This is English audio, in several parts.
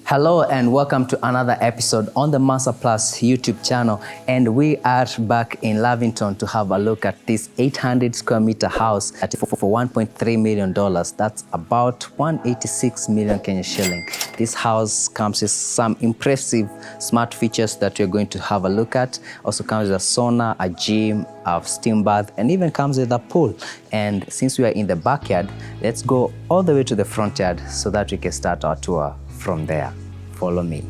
Hello and welcome to another episode on the Master Plus YouTube channel, and we are back in Lavington to have a look at this 800 square meter house at for $1.3 million. That's about 186 million Kenya shilling. This house comes with some impressive smart features that we're going to have a look at. Also comes with a sauna, a gym, a steam bath, and even comes with a pool. And since we are in the backyard, let's go all the way to the front yard so that we can start our tour from there. Follow me.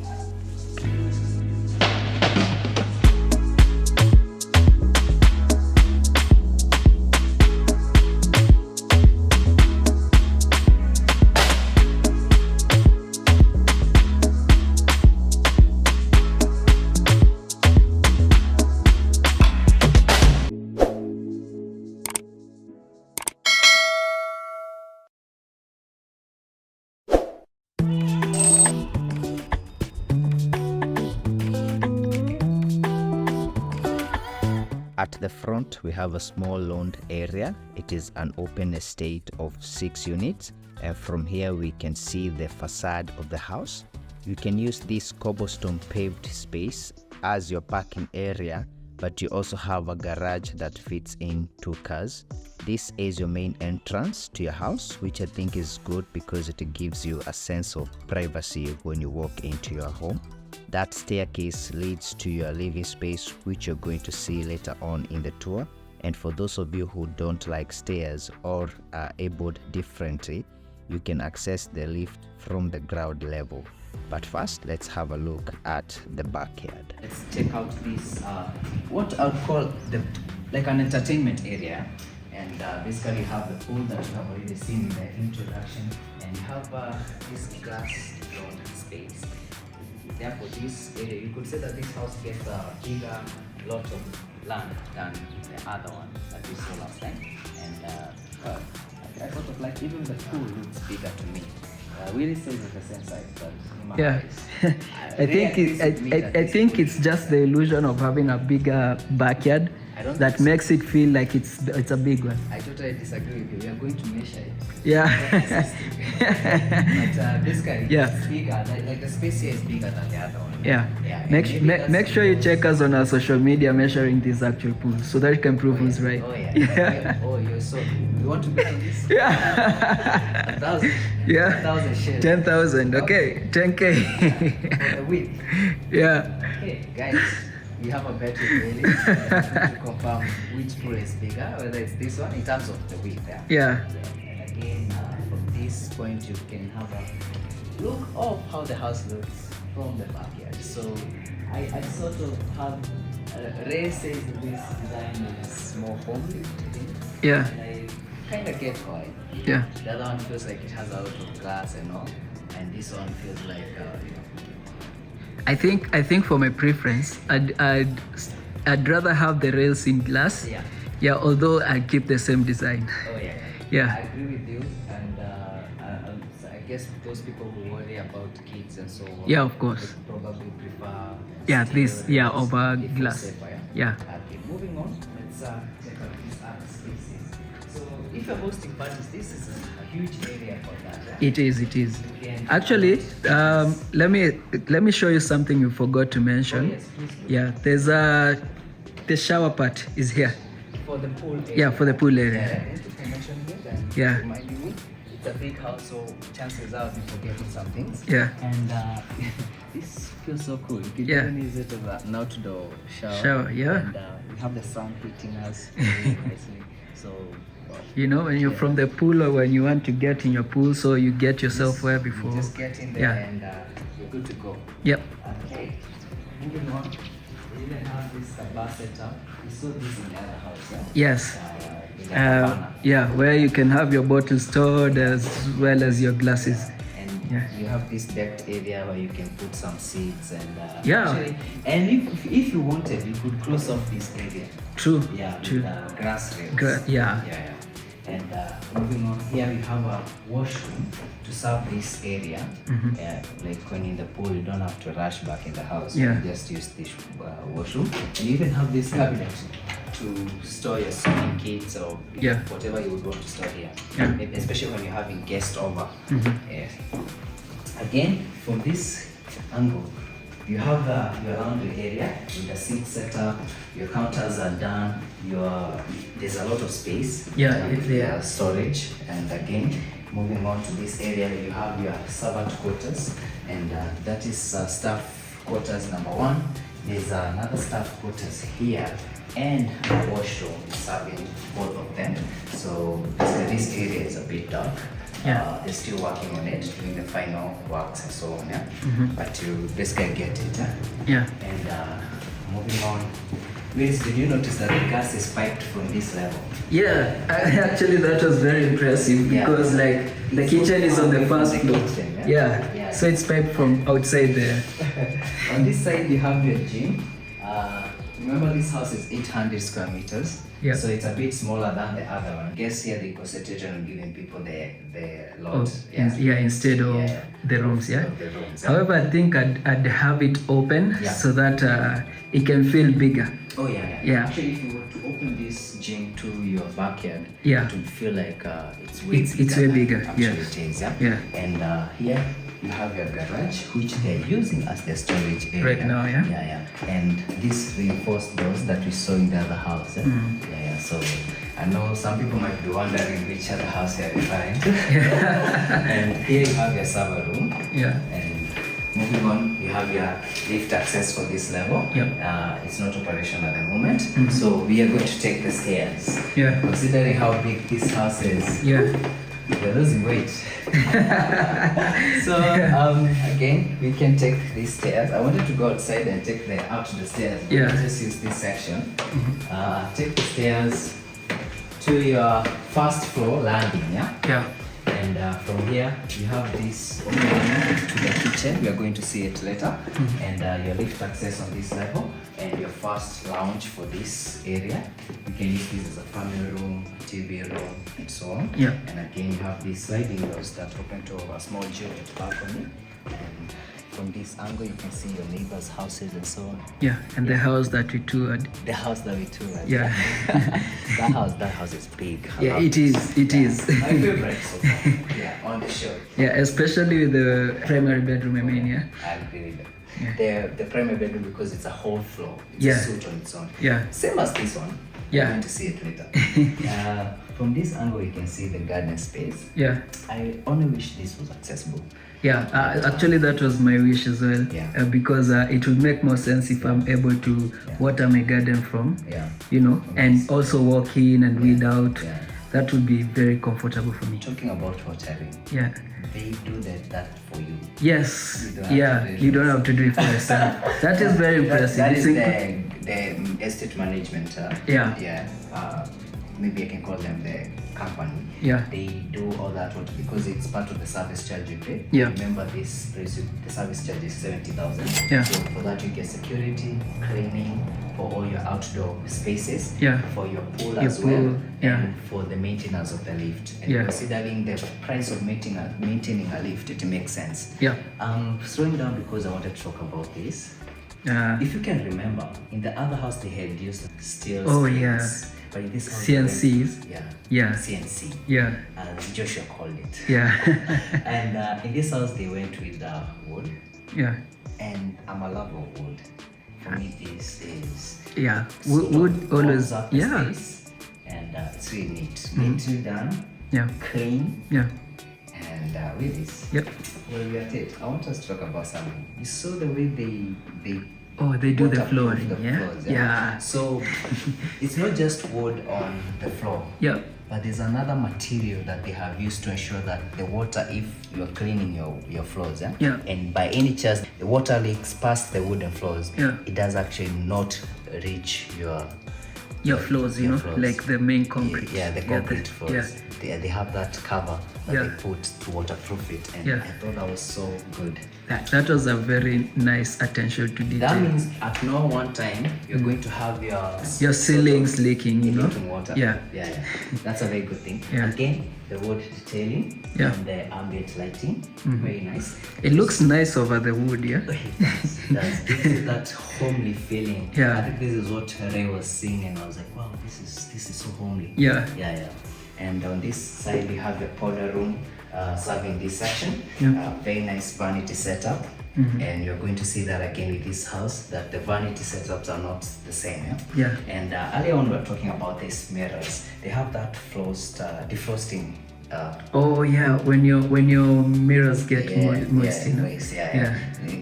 At the front, we have a small lawn area. It is an open estate of 6 units. And from here, we can see the facade of the house. You can use this cobblestone paved space as your parking area, but you also have a garage that fits in 2 cars. This is your main entrance to your house, which I think is good because it gives you a sense of privacy when you walk into your home. That staircase leads to your living space, which you're going to see later on in the tour. And for those of you who don't like stairs or are abled differently, you can access the lift from the ground level. But first, let's have a look at the backyard. Let's check out this, what I would call like an entertainment area. And basically you have the pool that you have already seen in the introduction. And you have this glass lawn space. Therefore, this area, you could say that this house gets a bigger lot of land than the other one that we saw last time. And I sort of like, even the pool looks bigger to me. Willie says it's the same size, but in my eyes, I think it's just the illusion of having a bigger backyard that makes it feel like it's a big one. I totally disagree with you. We are going to measure it. Yeah. But basically, it's bigger. Like the space here is bigger than the other one. Yeah. Make sure you check us on our social media measuring this actual pool so that you can prove who's right. Oh yeah. Oh, you're so. You want to bet on this? Yeah. 1,000. Yeah. 1,000 shares. 10,000. Okay. 10K. For the width. Yeah. Okay, guys. We have a bet with Willie to confirm which pool is bigger, whether it's this one in terms of the width there. Yeah. And again, from this point, you can have a look of how the house looks from the backyard. So I sort of have Ray says that this design is more homely, I think. Yeah. And I kind of get why. Yeah. The other one feels like it has a lot of glass and all, and this one feels like I think for my preference, I'd rather have the rails in glass. Yeah. Yeah. Although I keep the same design. Oh yeah. Yeah. I agree with you, and I guess those people who worry about kids and so on. Yeah, of course. Would probably prefer. Over glass. Safer, yeah. Okay, moving on. Let's check out these other spaces. So if you're hosting parties, this is a huge area for that. Right? It is. Actually, let me show you something you forgot to mention. Oh, yes, please. Yeah, there's the shower part is here. For the pool area. Yeah, for the pool area. Yeah, if you can mention it, and Yeah. reminding me, it's a big house, so chances are we forgetting some things. Yeah. And this feels so cool. You can even use it as an outdoor shower. Yeah. And we have the sun hitting us very nicely. So. You know, when you're from the pool or when you want to get in your pool, so you get yourself where before. You just get in there and you're good to go. Yep. Okay. Moving on. We even have this bar setup. We saw this in the other house. Yeah? Yes. In the cabana. Yeah, where you can have your bottles stored as well as your glasses. And you have this decked area where you can put some seeds and actually, and if you wanted, you could close off this area. True. Yeah. True. With, grass rails. Yeah. And moving on, here we have a washroom to serve this area. Like when in the pool, you don't have to rush back in the house. Yeah. You just use this washroom. And you even have this cabinet to store your swimming kits or whatever you would want to store here. Especially when you're having guests over. Again, from this angle, you have your laundry area with the sink setup, your counters are done, there's a lot of space. Yeah, there storage. And again, moving on to this area, you have your servant quarters, and that is staff quarters number 1. There's another staff quarters here, and a washroom serving both of them. So this area is a bit dark. Yeah. They're still working on it, doing the final works and so on. Yeah. But you basically get it. Yeah. And moving on, Willis, did you notice that the gas is piped from this level? Yeah, actually that was very impressive because like the kitchen is on the first floor. Yeah, so it's piped from outside there. On this side you have your gym. Remember this house is 800 square meters. Yeah. So it's a bit smaller than the other one. I guess here they concentrated on giving people the lot. Instead of the rooms. Yeah. Of the rooms, yeah. However, I think I'd have it open so that it can feel bigger. Oh yeah. Actually, if you were to open this gym to your backyard, it would feel like it's way bigger. It's way bigger. Actually, it is. Yeah. And here you have your garage, which they're using as their storage area right now. Yeah. And these reinforced doors that we saw in the other house. So I know some people might be wondering which other house you're referring to. And here you have your server room. Yeah. And moving on, you have your lift access for this level. It's not operational at the moment. So we are going to take the stairs. Yeah. Considering how big this house is. Yeah. You're losing weight. So again, we can take these stairs. I wanted to go outside and take out the stairs. Yeah. Just use this section. Take the stairs to your first floor landing. Yeah. And from here, you have this opening to the kitchen. We are going to see it later. And your lift access on this level, and your first lounge for this area. You can use this as a family room, TV room, and so on. Yeah. And again, you have these sliding doors that open to a small gym-lit balcony. And from this angle, you can see your neighbors' houses and so on. Yeah, and the house that we toured. The house that we toured. Yeah. that house is big. Yeah, it is. It is. My favorite so far. Yeah, on the show. Yeah, especially with the primary bedroom. I mean, yeah. I agree with that. The primary bedroom, because it's a whole floor. It's a suite on its own. Yeah. Same as this one. Yeah. I'm going to see it later. From this angle, you can see the garden space. Yeah. I only wish this was accessible. Yeah, actually that was my wish as well. Yeah. Because it would make more sense if I'm able to water my garden from, and also walk in and weed out. Yeah. That would be very comfortable for me. Talking about watering. Yeah. They do that for you. Yes. You don't have to do it for yourself. That is very impressive. That is the estate management. Maybe I can call them the company. Yeah. They do all that work because it's part of the service charge you pay. Yeah. Remember this place, the service charge is 70,000. Yeah. So for that you get security, cleaning, for all your outdoor spaces. Yeah. For your pool Your as pool, well. yeah. And for the maintenance of the lift. And considering the price of maintaining a lift, it makes sense. Yeah. Slowing down because I wanted to talk about this. If you can remember, in the other house they had used steel springs. But in this house, CNCs. Yeah. CNC. Yeah. Joshua called it. Yeah. And in this house, they went with wood. Yeah. And I'm a lover of wood. For me, this is. Yeah. Wood always. Yeah. Space, and it's really neat. Neatly done. Yeah. Clean. Yeah. And with this. Yep. Well, we are at it. I want us to talk about something. You saw the way they they do the flooring. Floors, yeah. So it's not just wood on the floor. Yeah. But there's another material that they have used to ensure that the water, if you're cleaning your floors, and by any chance the water leaks past the wooden floors, it does actually not reach your floors, floors. Like the main concrete. Yeah, the concrete floors. They have that cover that they put to waterproof it, and I thought that was so good. That was a very nice attention to detail. That means at no one time you're going to have your ceilings leaking, leaking water. Yeah. That's a very good thing. Yeah. Again, the wood detailing and the ambient lighting, very nice. It looks nice over the wood, It does. Gives you that homely feeling. Yeah. I think this is what Ray was saying, and I was like, wow, this is so homely. Yeah. And on this side, we have the powder room. serving this section. Yeah. Very nice vanity setup. And you're going to see that again with this house, that the vanity setups are not the same. Yeah. And earlier on we were talking about these mirrors. They have that defrosting. Oh yeah, when your mirrors get moist, you know?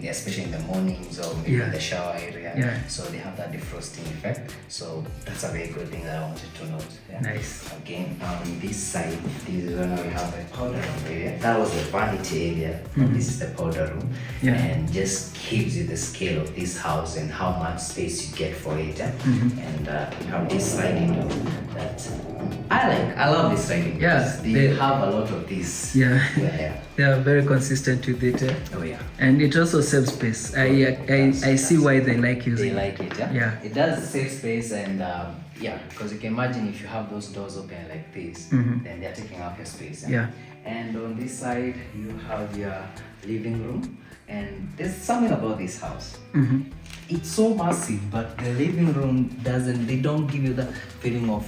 Especially in the mornings or maybe in the shower area. Yeah. So they have that defrosting effect. So that's a very good thing that I wanted to note. Yeah. Nice. Again, on this side, this is where we have a powder room area. That was the vanity area. This is the powder room. Yeah. And just gives you the scale of this house and how much space you get for it. And you have this sliding door that I love this sliding. Yeah. They have a lot of these. Yeah. Yeah. They are very consistent with it. Oh yeah. And it also saves space. I see why they like using They like it. Yeah. It does save space and because you can imagine if you have those doors open like this, then they're taking up your space. Yeah. And on this side you have your living room, and there's something about this house. It's so massive, but the living room they don't give you the feeling of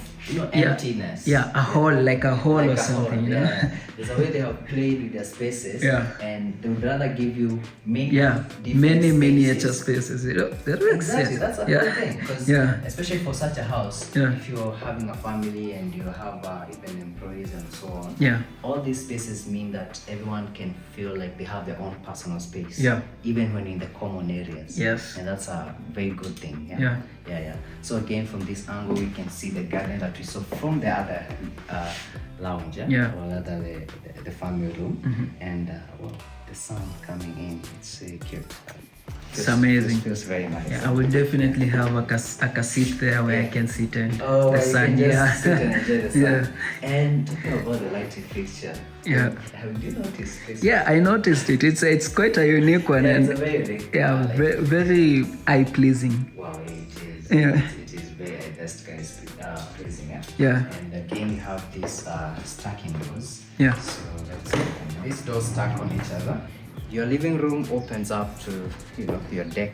emptiness. Yeah, a hole, like a hole or something. Yeah. There's a way they have played with their spaces. Yeah. And they would rather give you many miniature spaces. You know, that makes exactly, sense. that's a good thing. Because especially for such a house, Yeah. if you're having a family and you have even employees and so on, Yeah. all these spaces mean that everyone can feel like they have their own personal space. Yeah. Even when in the common areas. Yes. And that's a very good thing. Yeah. So again, from this angle, we can see the garden that we saw from the other lounge, Yeah. or rather the family room, and the sun coming in. It's cute. It's amazing. It feels very nice. Yeah, I will definitely have a seat there where I can sit and the sun. sit and enjoy the sun. Yeah. And talking about the lighting fixture, Yeah. have you noticed this? Yeah, I noticed it. It's quite a unique one. It's And a very big. very eye pleasing. Wow, it is. Yeah. It is very best guys pleasing. Yeah. And again, you have these stacking doors. Yeah. So let's open. These doors stack on each other. Your living room opens up to your deck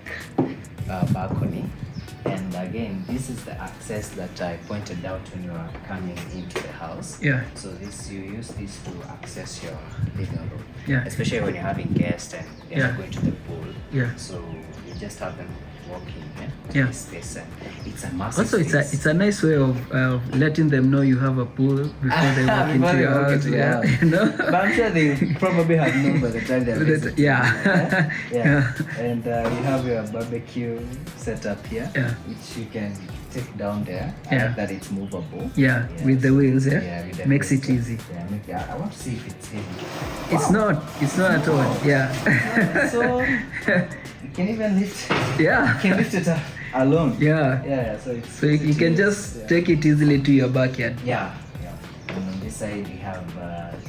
balcony, and again, this is the access that I pointed out when you are coming into the house. Yeah. So you use this to access your living room. Yeah. Especially when you're having guests and they're Yeah. going to the pool. Yeah. So you just have them walking to Yeah. this space, and it's a massive. Also, space. it's a nice way of letting them know you have a pool before they walk into your house. You know? But I'm sure they probably have known by the time they're visiting. Yeah. Yeah. And you have your barbecue set up here, Yeah. which you can take down there. I Yeah. like that it's movable. Yeah, with the wheels. Yeah, with the Makes it wheels. easy. Yeah, I want to see if it's heavy. It's not at all. Yeah. So you can even lift. Yeah. You can lift it up alone. Yeah. Yeah. So it's. So you can just take it easily to your backyard. Yeah. And on this side we have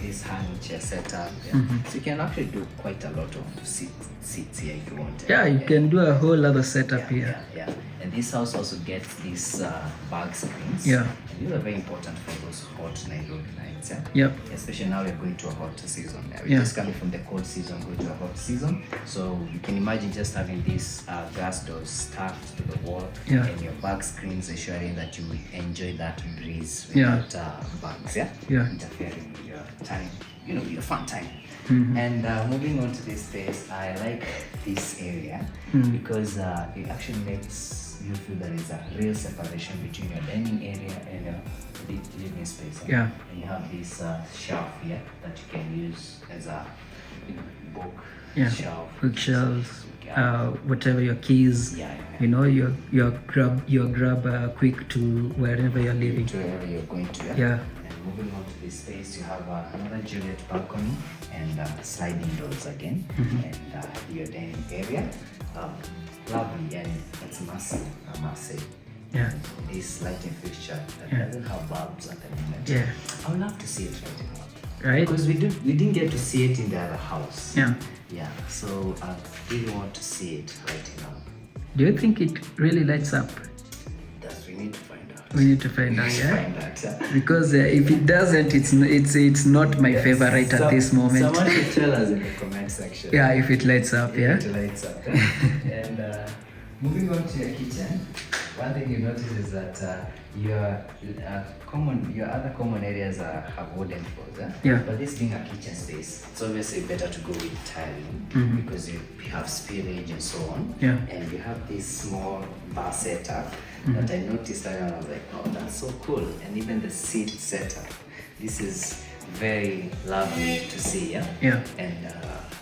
this hanging chair set up. So you can actually do quite a lot of seats here if you want. Yeah, you can do a whole other setup here. Yeah. And this house also gets these bag screens. Yeah. And these are very important for those hot Nairobi nights. Yep. Especially now we're going to a hot season. We're Yeah. just coming from the cold season, going to a hot season. So you can imagine just having these glass doors stacked to the wall, Yeah. and your bag screens ensuring that you enjoy that breeze Yeah. without bugs, Yeah. interfering with your time, your fun time. And moving on to this space, I like this area because it actually makes you feel there is a real separation between your dining area and your living space. Yeah. And you have this shelf here that you can use as a book shelf. Bookshelves, whatever your keys. Yeah. You know, your grab quick to wherever you're living. To wherever you're going to. Yeah. And moving on to this space, you have another Juliet balcony and sliding doors again, and your dining area. Lovely, and it's massive, I must say. Yeah. This lighting fixture that doesn't have bulbs at the moment. Yeah. I would love to see it right now. Right? Because we didn't get to see it in the other house. Yeah. Yeah. So I really want to see it right now. Do you think it really lights up? We need to find out. We need to find out, yeah? Find out, yeah. Because if it doesn't, it's not my favorite at this moment. Someone should tell us in the comment section. Yeah, if it lights up, yeah? If it lights up. And moving on to your kitchen. one thing you notice is that your other common areas have wooden floors. Yeah. But this being a kitchen space, it's obviously better to go with tiling because you have spillage and so on. Yeah. And you have this small bar setup that I noticed and I was like, oh, that's so cool. And even the seat setup. This is very lovely to see. Yeah. And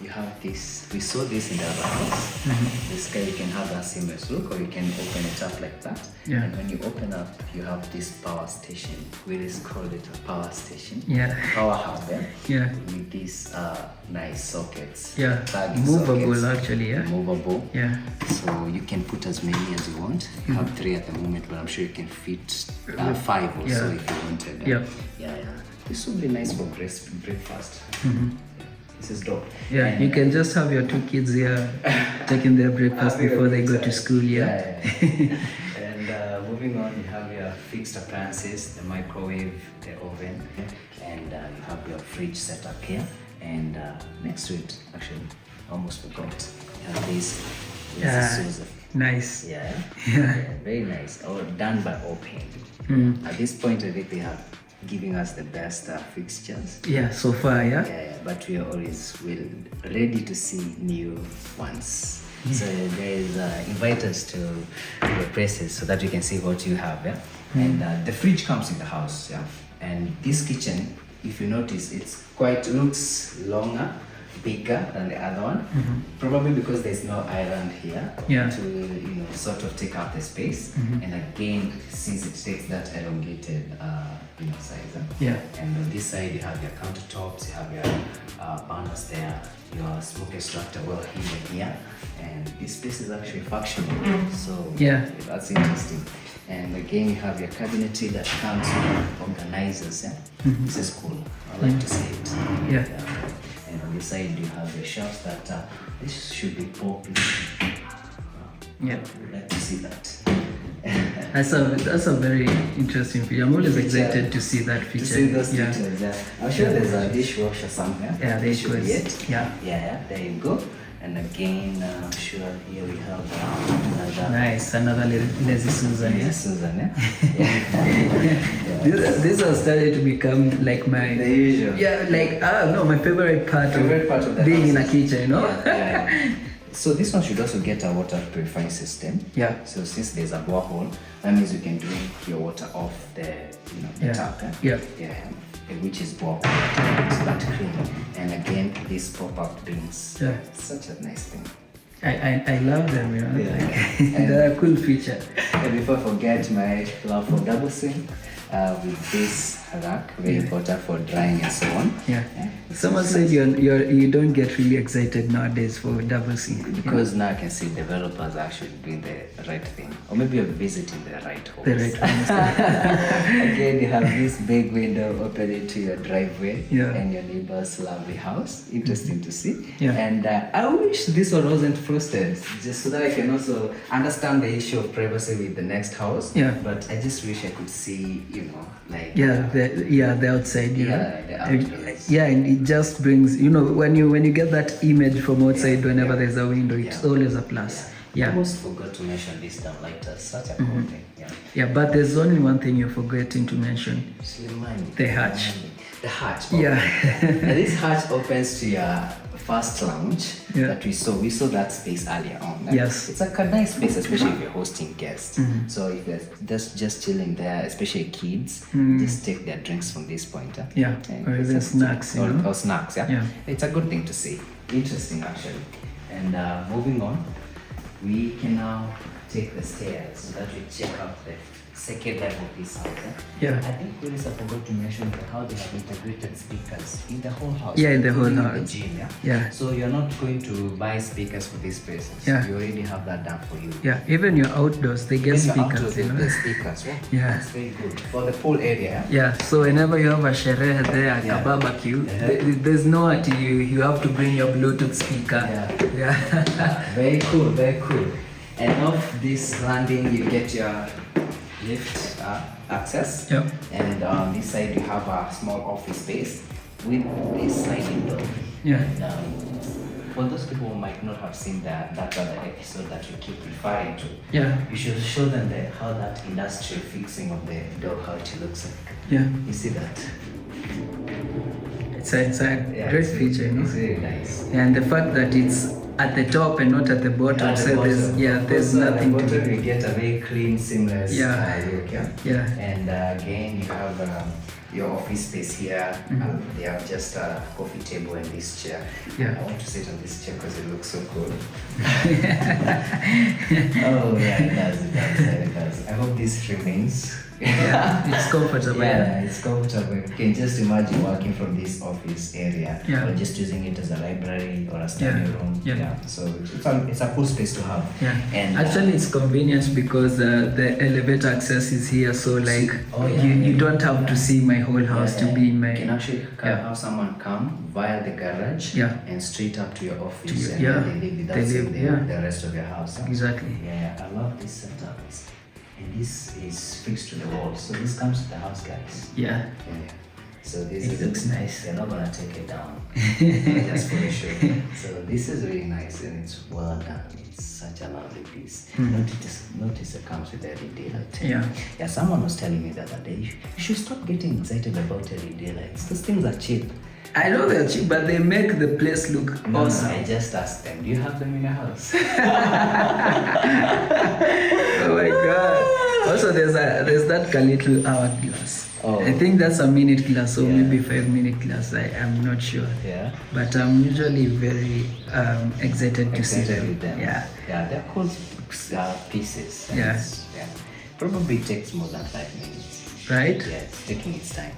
you have this, we saw this in the other house. This guy, you can have a seamless look or you can open it up like that. Yeah. And when you open up, you have this power station. We just call it a power station. Yeah. Power hub, Yeah. with these nice sockets. Yeah. Plug Movable sockets. actually, yeah. Movable. Yeah. So you can put as many as you want. You have 3 at the moment, but I'm sure you can fit 5 or so if you wanted. Yeah. Yeah. This would be nice for breakfast. This is dope. Yeah, And you can just have your 2 kids here taking their breakfast before they go to school, yeah. And moving on, you have your fixed appliances, the microwave, the oven, and you have your fridge set up here. And next to it, actually, almost forgot, you have this. Nice. Yeah, Yeah. very nice. All done by open. At this point, I think they have giving us the best fixtures. Yeah, so far, yeah. Yeah, but we are always ready to see new ones. So guys, invite us to your places so that we can see what you have. Yeah, and the fridge comes in the house. Yeah, and this kitchen, if you notice, looks longer, bigger than the other one. Probably because there's no island here to sort of take up the space. And again, since it takes that elongated size. Yeah. And on this side you have your countertops, you have your burners there, your smoke extractor well hidden here, and this space is actually functional. So yeah, that's interesting. And again, you have your cabinetry that comes with organizers. Yeah? This is cool. I like to see it. Yeah. And on this side you have your shelves that this should be popping. Yeah. I'd like to see that. That's a very interesting feature. I'm always excited to see that feature. To see those details, yeah. I'm sure there's a dishwasher somewhere. Yeah, there should be it. Yeah. Yeah, there you go. And again, I'm sure here we have another lazy Susan. Lazy Susan, yeah. This has started to become like my the usual. Yeah, like my favorite part of the being house. in a kitchen, you know. Yeah. So this one should also get a water purifying system. Yeah. So since there's a borehole, that means you can drink your water off the tap. Yeah. Which is borehole. It's that clean. And again, this pop-up brings such a nice thing. I love them, you know. Yeah. They're a cool feature. And before I forget my love for double sink, with this rack, very important for drying and so on. Yeah. Someone said you don't get really excited nowadays for double sink. Because now I can see developers actually doing the right thing. Or maybe you're visiting the right homes. The right homes. Again, you have this big window opening to your driveway and your neighbor's lovely house. Interesting to see. Yeah. And I wish this one wasn't frosted, just so that I can also understand the issue of privacy with the next house. Yeah. But I just wish I could see, like... the outside, you know. The outdoors. Yeah, and it just brings, when you get that image from outside whenever there's a window, it's always a plus. Yeah. I almost forgot to mention this downlighter, such a cool thing. Yeah, but there's only one thing you're forgetting to mention. The hatch. The hatch. Yeah. And this hatch opens to your first lounge that we saw. We saw that space earlier on. Yes. It's a nice space, especially if you're hosting guests. So if they're just chilling there, especially kids, just take their drinks from this point. Yeah. Or even snacks. Or snacks, yeah. It's a good thing to see. Interesting, actually. And moving on, we can now take the stairs so that we check out the second level of this house. Yeah. I think we also forgot to mention how they have integrated speakers in the whole house. Yeah, in the whole including house. The gym, Yeah. So you're not going to buy speakers for these places. Yeah. You already have that done for you. Yeah, even your outdoors, they get speakers, They get speakers, Yeah. That's very good. For the pool area. Yeah, so whenever you have a sherehe there, a barbecue, there's no you have to bring your Bluetooth speaker. Yeah. Very cool, very cool. And off this landing, you get your lift access. Yep. And on this side, you have a small office space with a sliding door. Yeah. And, for those people who might not have seen that other episode that you keep referring to, Yeah. you should show them how that industrial fixing of the door, how it looks like. Yeah. You see that? It's a great feature, It's very nice. And the fact that it's at the top and not at the bottom, At the so bottom. there's nothing At the to. bottom, you get a very clean, seamless look. Yeah. Yeah. And again, you have your office space here. They have just a coffee table and this chair. Yeah. I want to sit on this chair because it looks so cool. Oh yeah, it does. I hope this remains. Yeah, it's comfortable. Yeah, it's comfortable. You can just imagine working from this office area, Yeah. or just using it as a library or a study room. Yeah. So it's a cool space to have. Yeah. And actually, it's convenient because the elevator access is here, so like you don't have to see my whole house to be in my. You can actually have someone come via the garage and straight up to your office, and then they live without the rest of your house. Huh? Exactly. Yeah, I love this setup. And this is fixed to the wall, so this comes with the house, guys. Yeah. So this It looks nice. They're not gonna take it down. Just for sure. So this is really nice and it's well done. It's such a lovely piece. Notice it comes with LED lighting. Yeah. Someone was telling me the other day, you should stop getting excited about LED lights. Those things are cheap. I know they're cheap, but they make the place look awesome. I just asked them, do you have them in your house? Oh my god. Also, there's that little hourglass. Oh. I think that's a minute glass, or maybe 5-minute glass. I'm not sure. Yeah. But I'm usually very excited to see them. With them. Yeah. Yeah, they're cool pieces. Yeah. Probably takes more than 5 minutes. Right? Yeah, it's taking its time.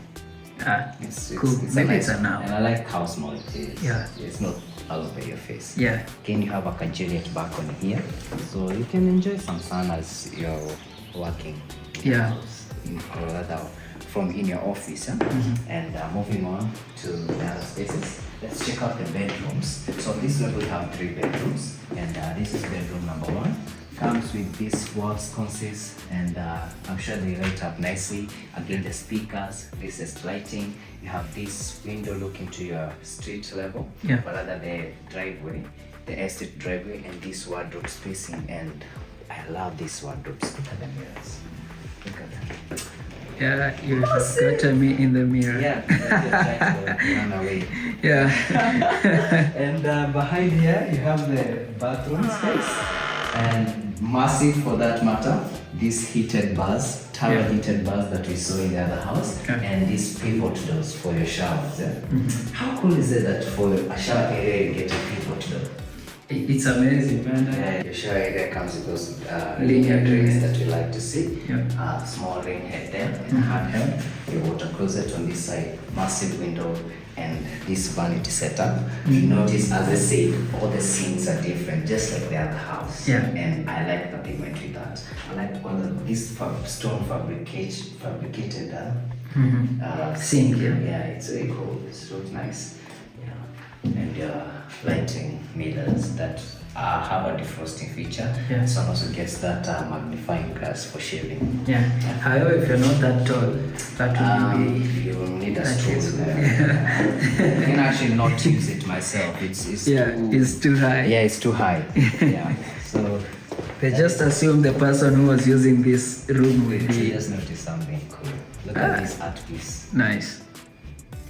Cool. Maybe it's an And hour. I like how small it is. Yeah. It's not all over your face. Yeah. Again, you have a Juliet balcony here, so you can enjoy some sun as you're working. Or rather, from in your office. And moving on to the other spaces, let's check out the bedrooms. So on this level, we have 3 bedrooms, and this is bedroom number 1. Comes with these wall sconces, and I'm sure they light up nicely. Again, the speakers, this is lighting. You have this window looking to your street level, but rather the driveway, the estate driveway, and this wardrobe spacing. And I love these wardrobes. Look at the mirrors. Look at them. Yeah, you got me in the mirror. Yeah, you're trying to run away. Yeah. And behind here, you have the bathroom space. And massive for that matter, these heated bars, tower heated bars that we saw in the other house, and these pivot doors for your showers. How cool is it that for a shower area you get a pivot door? It's amazing, man. Yeah, your shower area comes with those linear drains that we like to see. Small rain head there and handheld. Your water closet on this side, massive window, and this vanity setup. You notice, as I said, all the scenes are different, just like the other house. And I like that they went with that. I like this stone fabricated sink. Yeah, it's very cool. It looks nice. And lighting mirrors that have a defrosting feature. This one also gets that magnifying glass for shading. However, if you're not that tall, that will be. You will need a stool. I can actually not use it myself. It's too high. Yeah, it's too high. So they just assume the person who was using this room will be. Just notice something cool. Look at this art piece. Nice.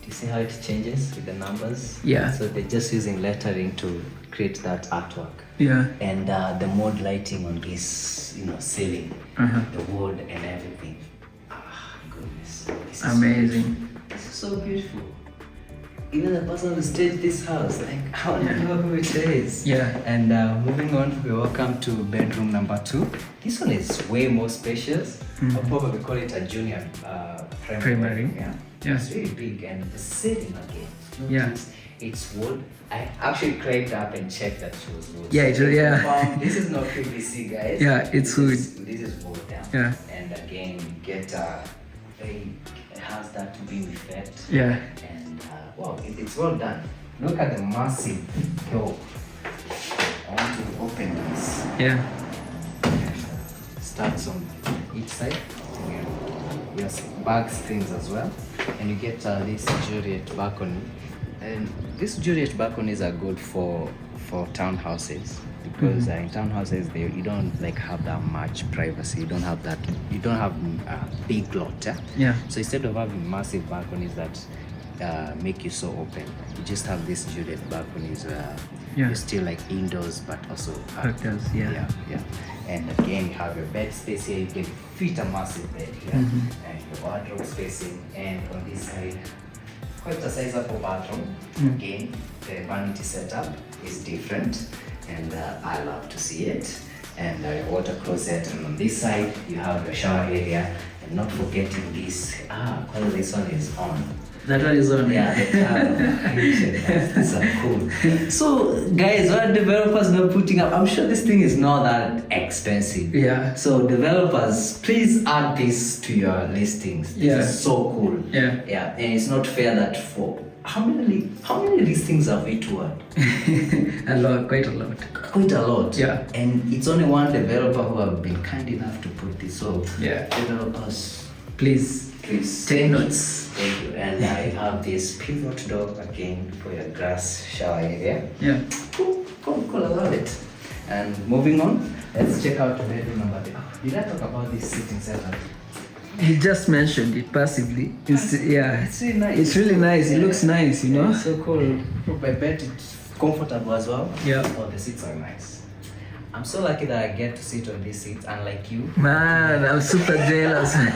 You see how it changes with the numbers? Yeah. So they're just using lettering to create that artwork. Yeah. And the mod lighting on this, ceiling, the wood and everything. Goodness. This is amazing. This is so beautiful. Even the person who staged this house, I want to know who it is. And moving on, we welcome to bedroom number 2. This one is way more spacious. I'll probably call it a junior primary. It's really big, and the ceiling again. It's wood. I actually climbed up and checked that it was wood. This is not PVC, guys. It's wood. This is wood. And again, you get it has that beam effect. And wow, it's well done. Look at the massive door. I want to open this. Starts on each side. Yes, bag screens as well. And you get this Juliet balcony. And these Juliet balconies are good for for townhouses, because in townhouses you don't like have that much privacy. You don't have a big lot. Yeah. So instead of having massive balconies that make you so open, you just have these judith balconies where you're still like indoors but also outdoors. Yeah. And again, you have your bed space here. You can fit a massive bed here, and your wardrobe spacing. And on this side, quite a sizable bathroom. Again, the vanity setup is different, and I love to see it. And your water closet, and on this side you have your shower area, and not forgetting this. Because this one is on. That one is on. Yeah, the color. These are cool. So, guys, what developers not putting up? I'm sure this thing is not that expensive. Yeah. So, developers, please add this to your listings. This is so cool. Yeah. Yeah, and it's not fair that for how many listings have we toured? A lot, quite a lot. Quite a lot. Yeah. And it's only one developer who have been kind enough to put this. So, developers, please take notes. Thank you. And I have this pivot door again for your grass shower area. Yeah. Cool. I love it. And moving on, let's check out bedroom number 3. Did I talk about this sitting setup? You just mentioned it passively. It's really nice. It's really nice. It looks nice, you know. It's so cool. I bet it's comfortable as well. Yeah. Oh, the seats are nice. I'm so lucky that I get to sit on these seats, unlike you. Man, I'm super jealous. Has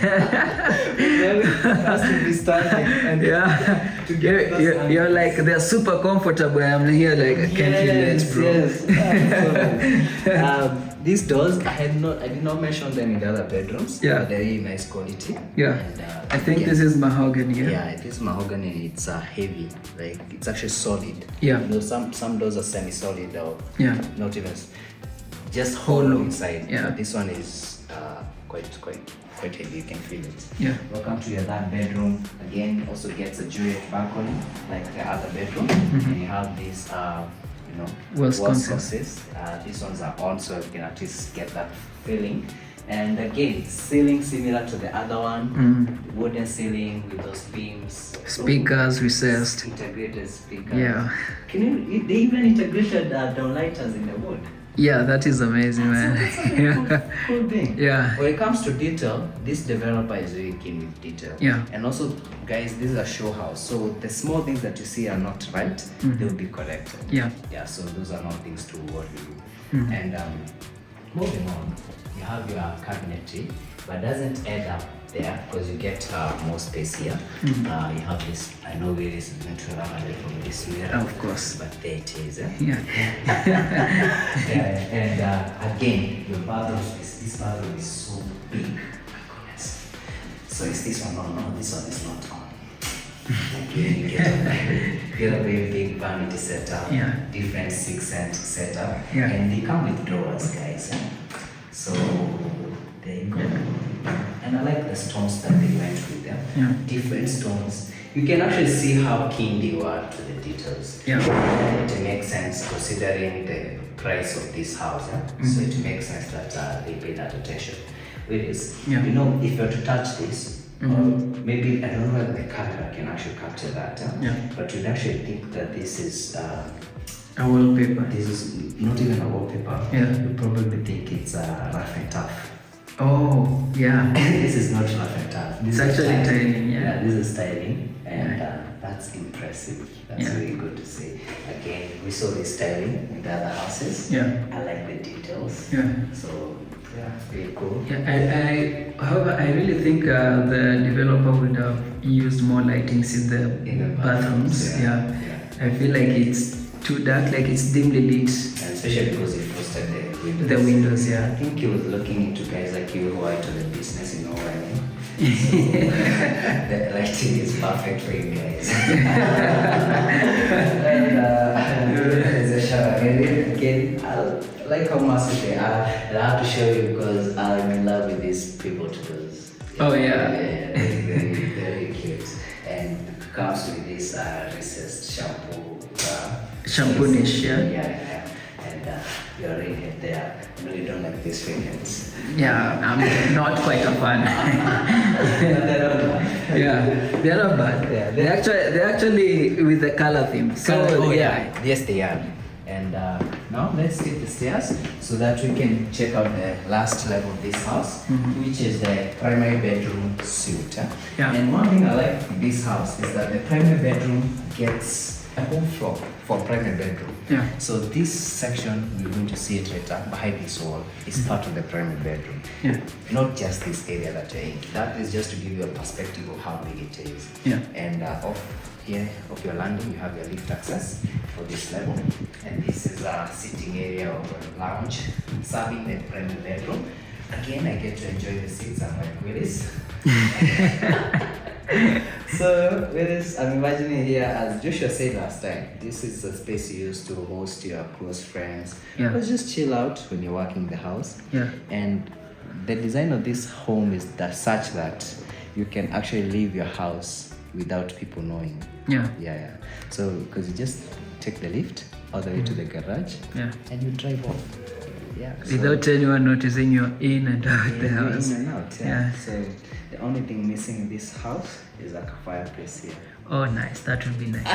to be standing. And you're like, they're super comfortable. I'm here like, I can't relate, bro. Yes. These doors, I did not mention them in the other bedrooms. Yeah. But they're really nice quality. Yeah. And, I think this is mahogany. Yeah, this is mahogany. It's heavy. Like, it's actually solid. Yeah. You know, some doors are semi-solid or not even. Just hollow inside. Yeah. But this one is quite heavy. You can feel it. Yeah. Welcome to your third bedroom. Again, also gets a Juliet balcony like the other bedroom. And you have these, wall sconces. These ones are on, so you can at least get that feeling. And again, ceiling similar to the other one. Wooden ceiling with those beams. Speakers recessed. Integrated speakers. Yeah. They even integrated downlighters in the wood. Yeah, that is amazing, man. Cool thing. Yeah. When it comes to detail, this developer is really keen with detail. Yeah. And also, guys, this is a show house, so the small things that you see are not right, they'll be corrected. Yeah. Yeah. So those are not things to worry with. And moving on, you have your cabinetry, but doesn't end up there because you get more space here. You have this. I know where this is going to run away from this mirror. Of course. But there it is. Yeah. And again, your bathroom. This bathroom is so big. My goodness. So is this one on? No, this one is not on. Again, you get a very big vanity setup. Yeah. Different 6 cent setup. Yeah. And they come with drawers, guys. So there you go. And I like the stones that they went with them. Yeah. Different stones. You can actually see how keen they were to the details. Yeah. It makes sense considering the price of this house. So it makes sense that they paid that attention with this. Yeah. You know, if you were to touch this, or maybe I don't know whether the camera can actually capture that. But you'd actually think that this is a wallpaper. This is not even a wallpaper. Yeah. You probably think it's rough and tough. Oh, yeah. This is not rough and tough. It's actually tiling. Yeah, this is tiling, and that's impressive. That's really good to see. Again, we saw this tiling in the other houses. Yeah. I like the details. Yeah. So very cool. Yeah, however, I really think the developer would have used more lightings in the bathrooms. Yeah. I feel like it's too dark, like it's dimly lit. And especially because it frosted the windows. The windows, yeah. I think he was looking into guys like you who are into the business, you know what I mean? The lighting is perfect for you guys. And there's a shower area again. I like how massive they are. And I have to show you because I'm in love with these pivot doors. Oh yeah. Very cute. And it comes with this recessed shampoo. Shampoo niche, yeah. Yeah. And you're already there. I know you don't like these fragrance. Yeah, I'm not quite a fan. Yeah, they're not bad. Yeah, they're actually with the color theme. So Yes, they are. And now let's take the stairs so that we can check out the last level of this house, which is the primary bedroom suite. Yeah. And one thing I like with this house is that the primary bedroom gets a whole floor for primary bedroom. Yeah. So this section, we're going to see it later, behind this wall, is part of the primary bedroom. Yeah. Not just this area that you're in. That is just to give you a perspective of how big it is. Yeah. And off here of your landing, you have your lift access for this level. And this is a sitting area or a lounge serving the primary bedroom. Again, I get to enjoy the seats. I'm like, Willis. So Willis, I'm imagining here, as Joshua said last time, this is a space you use to host your close friends. Yeah. Or just chill out when you're working the house. Yeah. And the design of this home is such that you can actually leave your house without people knowing. Yeah. Yeah. So, because you just take the lift all the way to the garage, Yeah. and you drive off. Yeah. Without anyone noticing you're in and out the you're house. in and out. Yeah. Yeah. So the only thing missing in this house is like a fireplace here. Oh, nice. That would be nice.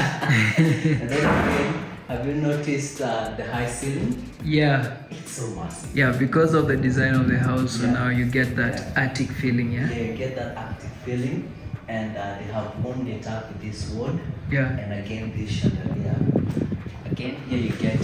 And then again, have you noticed the high ceiling? Yeah. It's so massive. Yeah, because of the design of the house, so Yeah. now you get that attic feeling, yeah? Yeah, you get that active feeling, and they have homed it up with this wood. Yeah. And again, this chandelier. Again, here you get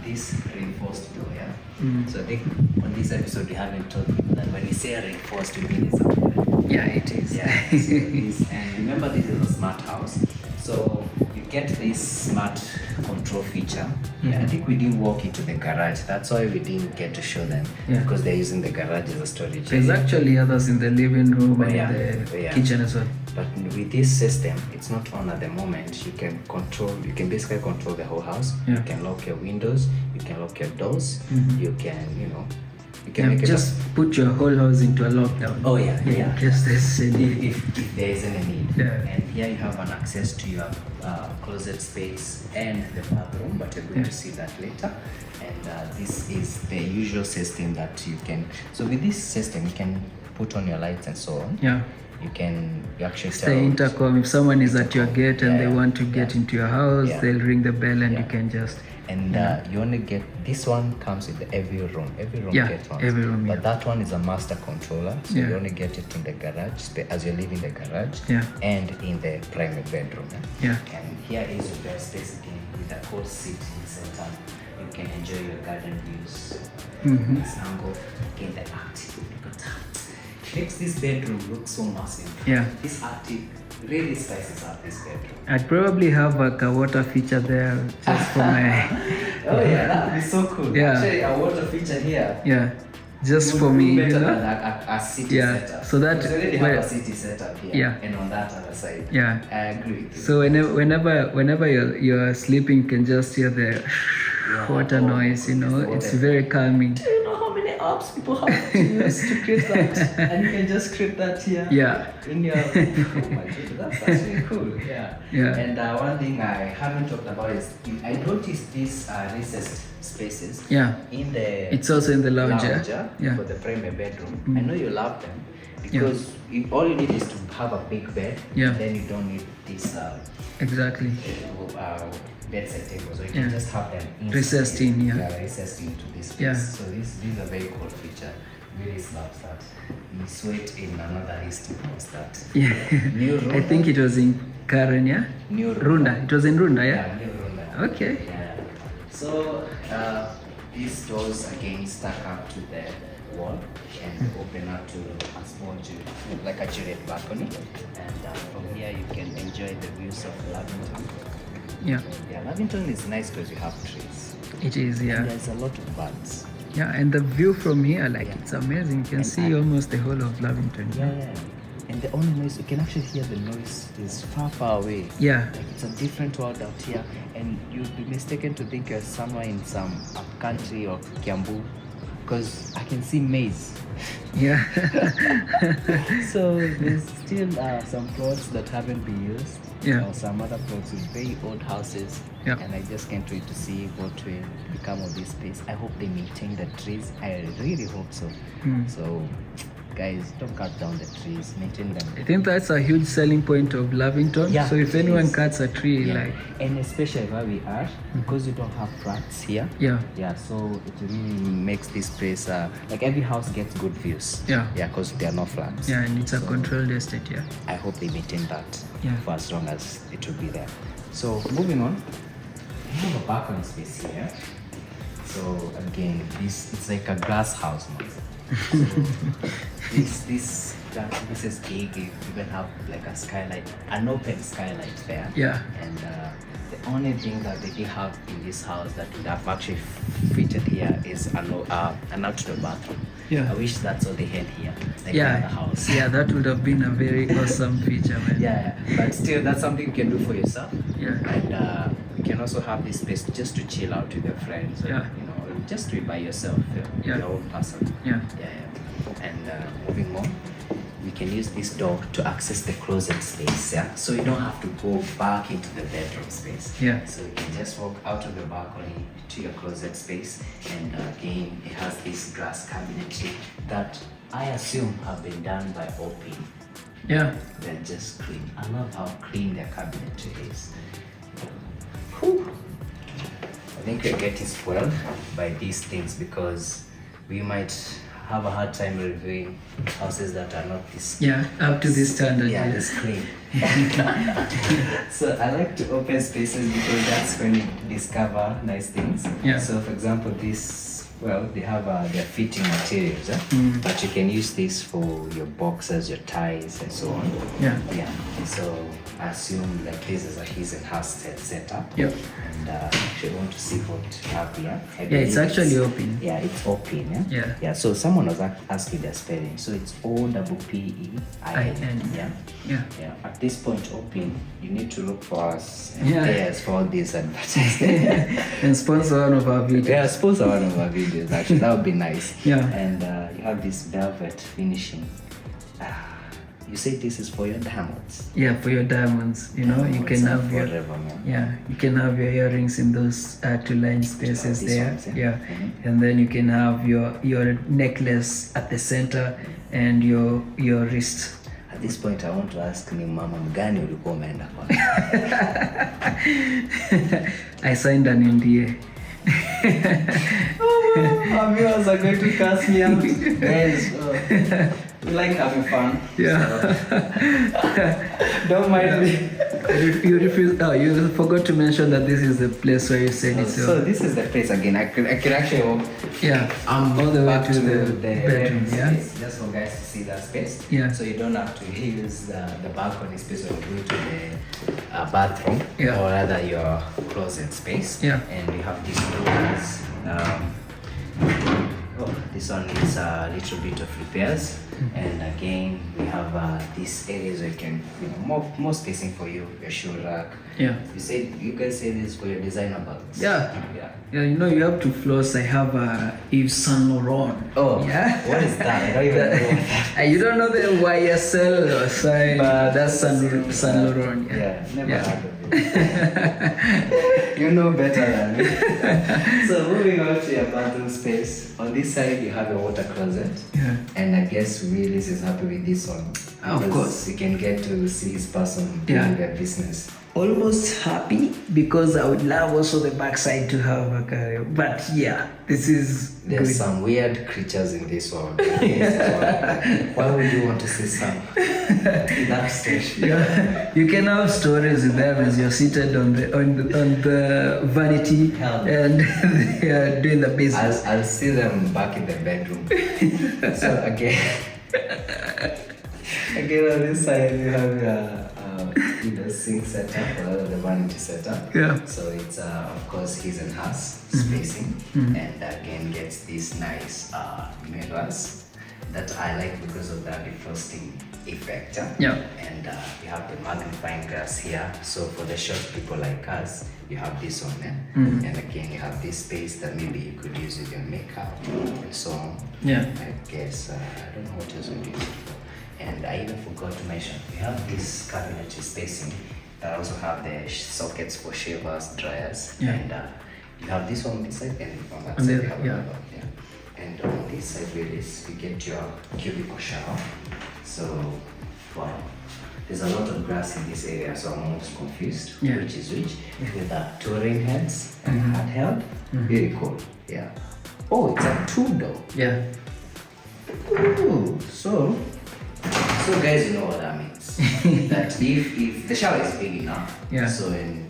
this reinforced door. Yeah. So I think on this episode we haven't told people that when we say reinforced, we mean it's something. Yeah, it is. Yeah. So this, and remember, this is a smart house. So you get this smart control feature. Yeah, I think we didn't walk into the garage. That's why we didn't get to show them. Yeah. Because they're using the garage as a storage There's area. actually others in the living room and Yeah. in the Yeah. kitchen as well. But with this system, it's not on at the moment. You can basically control the whole house. Yeah. You can lock your windows, you can lock your doors, you can, you can Yeah, make it just put your whole house into a lockdown. Oh, yeah. In case there's a need. if there is any need. Yeah. And here you have an access to your closet space and the bathroom, but you're going to see that later. And this is the usual system that you can. So with this system, you can put on your lights and so on. Yeah. You actually The intercom, if someone is at your gate and they want to get into your house, Yeah. they'll ring the bell and Yeah. you can just... And you only get, this one comes with every room. Every room Yeah, gets one. every room, But yeah. that one is a master controller. So Yeah. you only get it in the garage, as you're leaving the garage, Yeah. and in the primary bedroom. Yeah. And here is your bed space again with a cold seating setup. You can enjoy your garden views. This angle, again the attic. Look at that. It makes this bedroom look so massive. Yeah. This attic really spices up this bedroom. I'd probably have like a water feature there just for my... Oh yeah, that would be so cool. Yeah. Actually, a water feature here. Yeah. Just would for be me, you better know? than a city Yeah, setup. so that- Because we already well- have a city setup here. Yeah. And on that other side. Yeah. I agree with you. So whenever you're sleeping, you can just hear the water noise, you know? It's very calming. Do you know how many apps people have to use to create that? And you can just create that here. Yeah. In your, oh my goodness, that's really cool. Yeah. Yeah. And one thing I haven't talked about is I noticed these recessed spaces. Yeah. In the It's also in the lounge, yeah? Yeah. for the primary bedroom. I know you love them because all you need is to have a big bed. Yeah. Then you don't need this exactly. bedside table, so you Yeah. can just have them Recessed in, yeah. recessed into this space. Yeah. So this is a very cool feature. Really loves that. We sweat in another listing was that. Yeah. New Runda. I think it was in Karen, yeah? New Runda. It was in Runda, yeah? Yeah, New Runda. Okay. Yeah. So these doors again stack up to the wall and open up to a small like a Juliet balcony. And from here you can enjoy the views of Lavington. Yeah. Yeah, Lavington is nice because you have trees. It is, And yeah. there's a lot of birds. Yeah, and the view from here, like, it's amazing. You can see almost the whole of Lavington. Yeah. And the only noise, you can actually hear the noise is far, far away. Yeah. Like it's a different world out here. And you'd be mistaken to think you're somewhere in some up country or Kiambu. Because I can see maize. Yeah. So there's still some plots that haven't been used. Yeah. Or some other plots with very old houses. Yeah. And I just can't wait to see what will become of this space. I hope they maintain the trees. I really hope so. So guys, don't cut down the trees, maintain them. I think that's a huge selling point of Lavington. Yeah, so if it anyone is. cuts a tree, like and especially where we are, because we don't have flats here. yeah, So it really makes this place like every house gets good views. Yeah. Because there are no flats. yeah, and it's a controlled estate. Yeah. I hope they maintain that Yeah. for as long as it will be there. So moving on, we have a balcony space here. So again, it's like a glass house now. So this is big. You even have like a skylight, an open skylight there. Yeah. And the only thing that they did have in this house that would have actually fitted here is an outdoor bathroom. Yeah. I wish that's all they had here. Like Yeah. in the house. Yeah, that would have been a very awesome feature, man. Yeah, but still, that's something you can do for yourself. Yeah. And you can also have this space just to chill out with your friends. Yeah. Just do it by yourself. Yeah. Your own person. Yeah. And moving on, we can use this door to access the closet space. Yeah. So you don't have to go back into the bedroom space. Yeah. So you can just walk out of the balcony to your closet space, and again, it has this glass cabinetry that I assume have been done by OP. Yeah. They're just clean. I love how clean their cabinetry is. Whew. I think we're getting spoiled by these things because we might have a hard time reviewing houses that are not this Up to this standard. yeah, this clean. So I like to open spaces because that's when you discover nice things. Yeah. So for example, they have their fitting materials, but you can use this for your boxes, your ties, and so on. Yeah. So I assume like this is a his and her setup. Yep. And if you want to see what we have here, It's actually open. Yeah, it's open. Yeah. So someone was asking their spelling. So it's OPPEIN. I-N. Yeah. At this point, open. You need to look for us and Yeah. pay us for all these advertisements. And sponsor one of our videos. Yeah, sponsor one of our videos. Actually, that would be nice. Yeah. And you have this velvet finishing. You say this is for your diamonds. Yeah, for your diamonds. You can have your forever, man. you can have your earrings in those two-line spaces These there. ones, Yeah. And then you can have your necklace at the center and your wrist. At this point, I want to ask ni mama mgani ulikuwa umeenda kwa? I signed an NDA. Our viewers are going to cast me out. Guys, we like having fun. Yeah. So, don't mind me. You refuse. Oh, you forgot to mention that this is the place where you said it. So this is the place again. I can actually walk. Yeah. All the way back to the bedroom. Yeah. Space, just for guys to see that space. Yeah. So you don't have to use the balcony space when you go to the bathroom, Yeah. or rather your closet space. Yeah. And you have these doors. This one needs a little bit of repairs. And again, we have these areas where you can, more spacing for you, your shoe rack. Yeah. You guys say this for your designer bags. Yeah. You have to floss. I have Yves Saint Laurent. Oh, yeah. What is that? I don't even know what that is. You don't know the YSL sign, but that's Saint Laurent. Yeah, never heard of it. You know better than me. So moving on to your bathroom space. On this side, you have your water closet. Yeah. And I guess Willis is happy with this one. Of course. You can get to see his person doing their business. Almost happy because I would love also the backside to have a career. But yeah, this is There's good. some weird creatures in this world. Why would you want to see some in that station? Yeah, you can have stories with them as you're seated on the vanity and they are doing the business. I'll see them back in the bedroom. So again on this side you have the sink setup or the vanity setup. Yeah. So it's of course his and hers spacing, and again gets these nice mirrors that I like because of the defrosting effect. Yeah. And you have the magnifying glass here. So for the short people like us, you have this one there. And again, you have this space that maybe you could use with your makeup and so on. Yeah. I guess, I don't know what else we use it for. And I even forgot to mention, we have this cabinetry spacing that also have the sockets for shavers, dryers. Yeah. And you have this one on this side and on that side you have another one. Yeah. And on with this, I feel is you get your cubicle shower. So, wow. There's a lot of grass in this area, so I'm almost confused which is which. With the two rain heads and handheld. Very cool. Yeah. Oh, it's a 2-door. Yeah. Ooh, so guys, you know what that means. That if the shower is big enough, so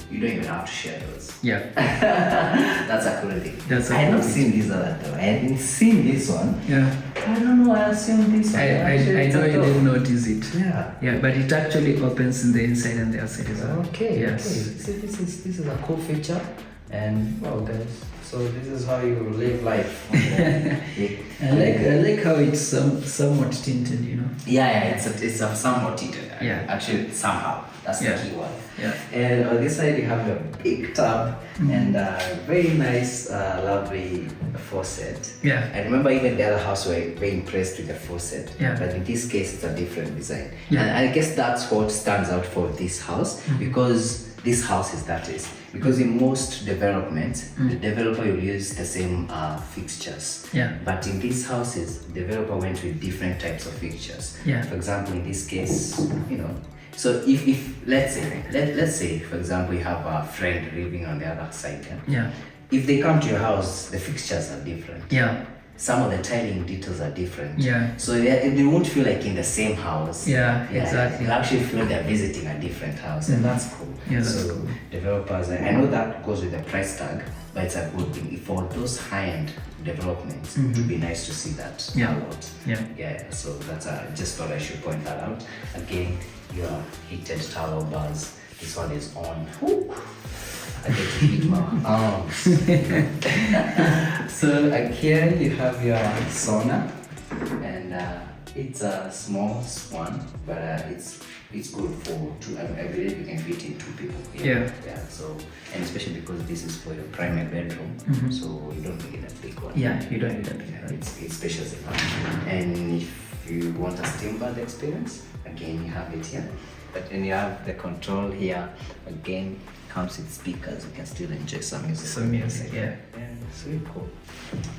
you don't even have to share those. Yeah. That's a cool thing. That's a I had cool not seen this other though. I hadn't seen this one. Yeah. I don't know. I assumed this one. I know you didn't notice it. Yeah. Yeah, but it actually opens in the inside and the outside as well. Okay. Yes. Okay. See, this is a cool feature, and wow, guys. So this is how you live life. I like how it's somewhat tinted, you know. Yeah, it's a somewhat tinted. Yeah. Actually, somehow. That's the key one. Yeah. And on this side you have a big tub and a very nice, lovely faucet. Yeah. I remember even the other house were very impressed with the faucet. Yeah. But in this case, it's a different design. Yeah. And I guess that's what stands out for this house because this house is that is. Because in most developments, the developer will use the same fixtures. Yeah. But in these houses, the developer went with different types of fixtures. Yeah. For example, in this case, you know, so if let's say for example you have a friend living on the other side, Yeah. if they come to your house, the fixtures are different. Yeah. Some of the tiling details are different. Yeah. So they won't feel like in the same house. Yeah, exactly. They'll actually feel they're visiting a different house, and that's cool. Yeah, that's so cool. developers, I know that goes with the price tag, but it's a good thing. For those high-end developments, it would be nice to see that a lot. Yeah. Yeah. So that's just thought I should point that out. Again, your heated towel bars. This one is on. Whew. I get to heat my arms. So here you have your sauna, and it's a small one, but it's good for two. I believe you can fit in 2 people here. Yeah. So, and especially because this is for your primary bedroom, so you don't need a big one. Yeah, you don't need a big one. It's spacious enough. And if you want a steam bath experience, again you have it here. But then you have the control here. Again, comes with speakers. You can still enjoy some music. Some music, yeah. It's really cool.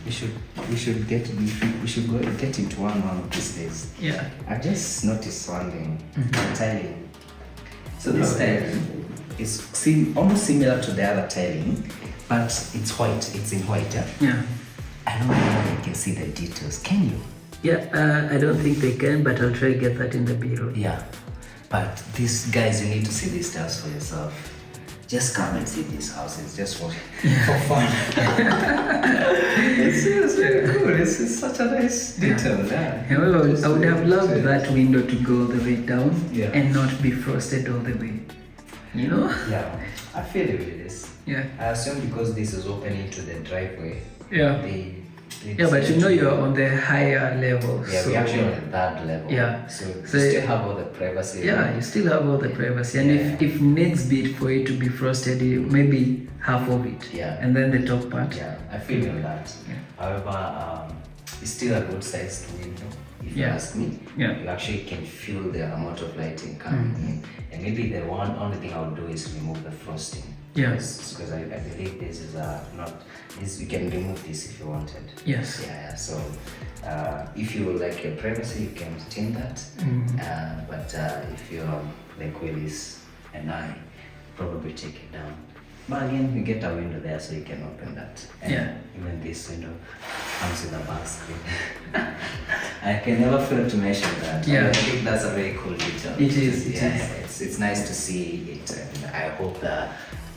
We should get go get into one of these days. Yeah. I just noticed one thing. Tiling. So this tiling is almost similar to the other tiling, but it's white. It's in white. Yeah. I don't know if you can see the details. Can you? Yeah. I don't think they can, but I'll try to get that in the bureau. Yeah. But these guys, you need to see these stuff for yourself. Just come and see these houses, just for fun. It's very cool. It's such a nice detail. Yeah. However, I would have loved that window to go all the way down Yeah. and not be frosted all the way. You know? Yeah, I feel it with this. Yeah. I assume because this is opening to the driveway. Yeah. They Yeah, but you know you're on the higher level. Yeah, so we're actually on the third level. Yeah. So you So- still have all the privacy. yeah, you still have all the privacy, and Yeah. if needs be for it to be frosted, maybe half of it, Yeah. and then the top part. Yeah, I feel you on that. Yeah. However, it's still a good sized window. If you Yeah. ask me, Yeah. you actually can feel the amount of lighting coming in. And maybe the only thing I would do is remove the frosting. Yeah. Because I believe this is not this. You can remove this if you wanted. Yes. Yeah. So if you like your privacy, you can retain that. But if you're like Willis and I, probably take it down. But again, you get a window there, so you can open that. And Yeah. even this window comes with a back screen. I can never fail to mention that. Yeah. I think that's a very cool detail. It is, it Yeah, is. it's nice to see it, and I hope that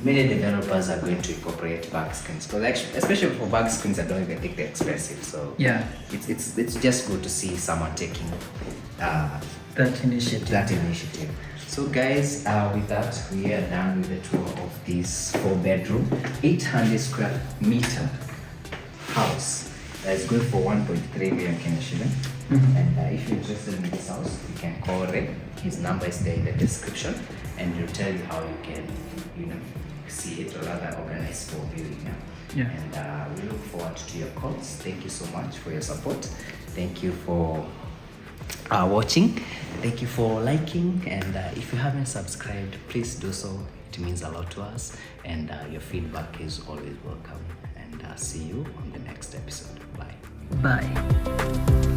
many developers are going to incorporate back screens. Because actually, especially for back screens, I don't even think they're expensive. So Yeah. it's just good to see someone taking That initiative. that initiative. So guys, with that, we are done with the tour of this 4-bedroom, 800 square meter house that is good for 1.3 million Kenya shilling. And if you're interested in this house, you can call Ray. His number is there in the description, and he'll tell you how you can, see it or rather organize for viewing. Yeah. And we look forward to your calls. Thank you so much for your support. Thank you for watching. Thank you for liking, and if you haven't subscribed, please do so. It means a lot to us, and your feedback is always welcome. And see you on the next episode. Bye. Bye.